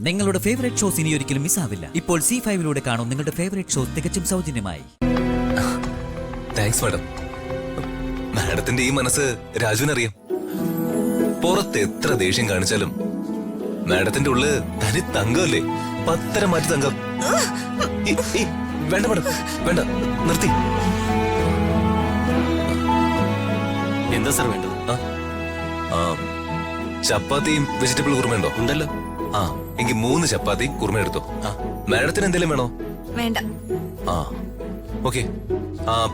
നിങ്ങളുടെ favourite shows ഇനി ഒരിക്കലും മിസ്സാവില്ല. ഇപ്പോൾ C5 കാണും നിങ്ങളുടെ ഫേവറേറ്റ് ഷോസ് തികച്ചും സൗജന്യമായി. Thanks madam. മാഡത്തിന്റെ ഈ മനസ്സ് രാജുവിനറിയാം. പുറത്ത് എത്ര ദേഷ്യം കാണിച്ചാലും മാഡത്തിന്റെ ഉള്ളിൽ തനി തങ്കമല്ലേ, പത്തര മാറ്റി തങ്കം. വേണ്ട മാഡം, വേണ്ട, നിർത്തി. എന്താ സാർ വേണ്ടത്? ചപ്പാത്തിയും വെജിറ്റബിൾ കുറുമയുണ്ടോ? ഉണ്ടല്ലോ. ആ, എങ്കിൽ 3 ചപ്പാത്തിയും കുറുമ എടുത്തോ. മാഡത്തിന് എന്തെങ്കിലും വേണോ? വേണ്ട. ആ, ഓക്കെ.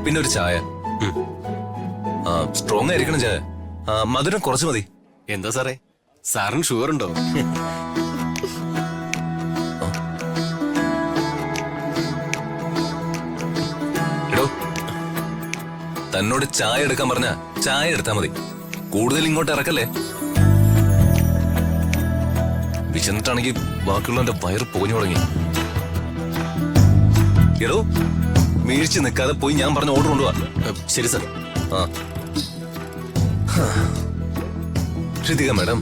പിന്നെ ഒരു ചായ. സ്ട്രോങ് ആയിരിക്കണം ചായ. മധുരം കുറച്ച് മതി. എന്താ സാറേ, സാറിന് ഷുഗർ ഉണ്ടോ? എടോ, തന്നോട് ചായ എടുക്കാൻ പറഞ്ഞ ചായ എടുത്താ മതി, കൂടുതൽ ഇങ്ങോട്ട് ഇറക്കല്ലേ. വിശന്നിട്ടാണെങ്കിൽ ബാക്കിയുള്ളവന്റെ വയറ് പോഞ്ഞു തുടങ്ങി. എടോ, വീഴ്ച നിൽക്കാതെ പോയി ഞാൻ പറഞ്ഞ ഓർഡർ കൊണ്ടുപോവാ. ശരി സാർ. ഋതിക മാഡം,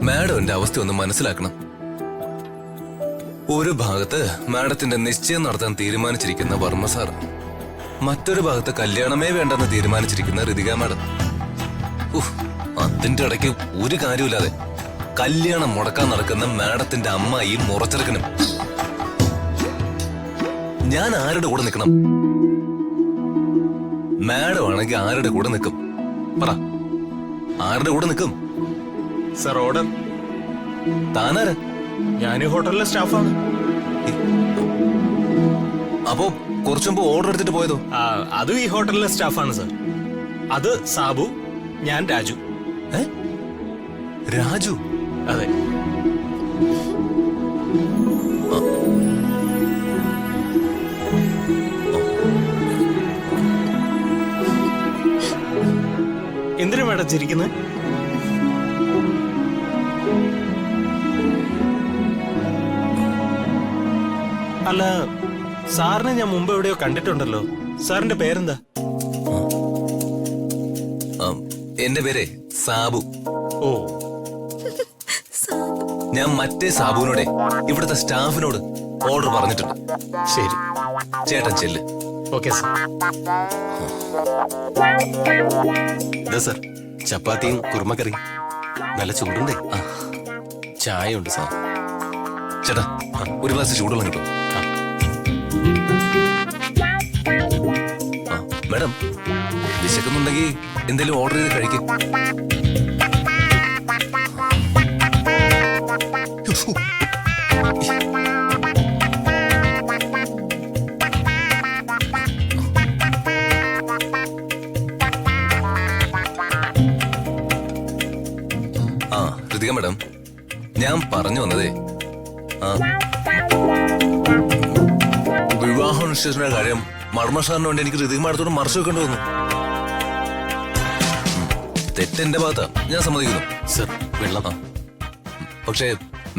മാഡം എന്റെ അവസ്ഥ ഒന്ന് മനസ്സിലാക്കണം. ഒരു ഭാഗത്ത് മാഡത്തിന്റെ നിശ്ചയം നടത്താൻ തീരുമാനിച്ചിരിക്കുന്ന വർമ്മ സാർ, മറ്റൊരു ഭാഗത്ത് കല്യാണമേ വേണ്ടെന്ന് തീരുമാനിച്ചിരിക്കുന്ന ഋതിക മാഡം. അതിന്റെ ഇടയ്ക്ക് ഒരു കാര്യമില്ലാതെ കല്യാണം മുടക്കാൻ നടക്കുന്ന മാഡത്തിന്റെ അമ്മായിയും മുറച്ചെറുക്കനും. ഞാൻ ആരുടെ കൂടെ നിൽക്കണം? മാഡം ആണെങ്കിൽ ആരുടെ കൂടെ നിൽക്കും? പറ, ആരുടെ കൂടെ നിൽക്കും? Sir order. താനാര്? ഞാൻ ഈ ഹോട്ടലിലെ സ്റ്റാഫാണ്. അപ്പോ കുറച്ചു മുമ്പ് ഓർഡർ എടുത്തിട്ട് പോയതോ? അതും ഈ ഹോട്ടലിലെ സ്റ്റാഫാണ് സാർ. അത് സാബു, ഞാൻ രാജു. രാജു? അതെ. എന്തിനാ മേഡം ചിരിക്കുന്നത്? അല്ല, സാറിനെ ഞാൻ മുമ്പ് എവിടെയോ കണ്ടിട്ടുണ്ടല്ലോ. സാറിന്റെ പേരെന്താ? എന്റെ പേര് സാബു. ഓ, ഞാൻ മറ്റേ സാബുവിനോടെ ഇവിടുത്തെ സ്റ്റാഫിനോട് ഓർഡർ പറഞ്ഞിട്ടുണ്ട്. ശരി ചേട്ടൻ ചെല്ല്. Okay sir. ഇതാ സാർ ചപ്പാത്തിയും കുറുമക്കറി. നല്ല ചൂടുണ്ടേ. ചായ ഉണ്ട് സാർ. ചേട്ടാ, ഒരു ഗ്ലാസ് ചൂടുള്ള കിട്ടും. മാഡം, വിശക്കുന്നുണ്ടെങ്കിൽ എന്തെങ്കിലും ഓർഡർ ചെയ്ത് കഴിക്കും. ഋതിക മാഡം, ഞാൻ പറഞ്ഞു വന്നതേ വിവാഹ നിശ്ചയത്തിന്റെ കാര്യം മർമ്മസാറിന് വേണ്ടി എനിക്ക് ഋതിക മാഡത്തോട് മറച്ചു വെക്കേണ്ടി വന്നു. തെറ്റെന്റെ ഭാഗത്താ, ഞാൻ സമ്മതിക്കുന്നു. സർ, വെള്ളം. പക്ഷേ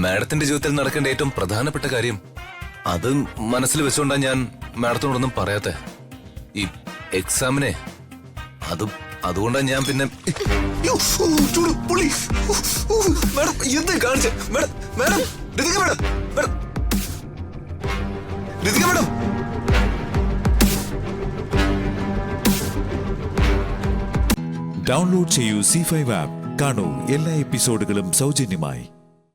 മാഡത്തിന്റെ ജീവിതത്തിൽ നടക്കേണ്ട ഏറ്റവും പ്രധാനപ്പെട്ട കാര്യം, അത് മനസ്സിൽ വെച്ചുകൊണ്ടാണ് ഞാൻ മാഡത്തിനോടൊന്നും പറയാത്തെ. ഈ എക്സാമിനെ അതുകൊണ്ടാണ് ഞാൻ പിന്നെ ഡൗൺലോഡ് ചെയ്യൂ C5 ആപ്പ്. കാണൂ എല്ലാ എപ്പിസോഡുകളും സൗജന്യമായി.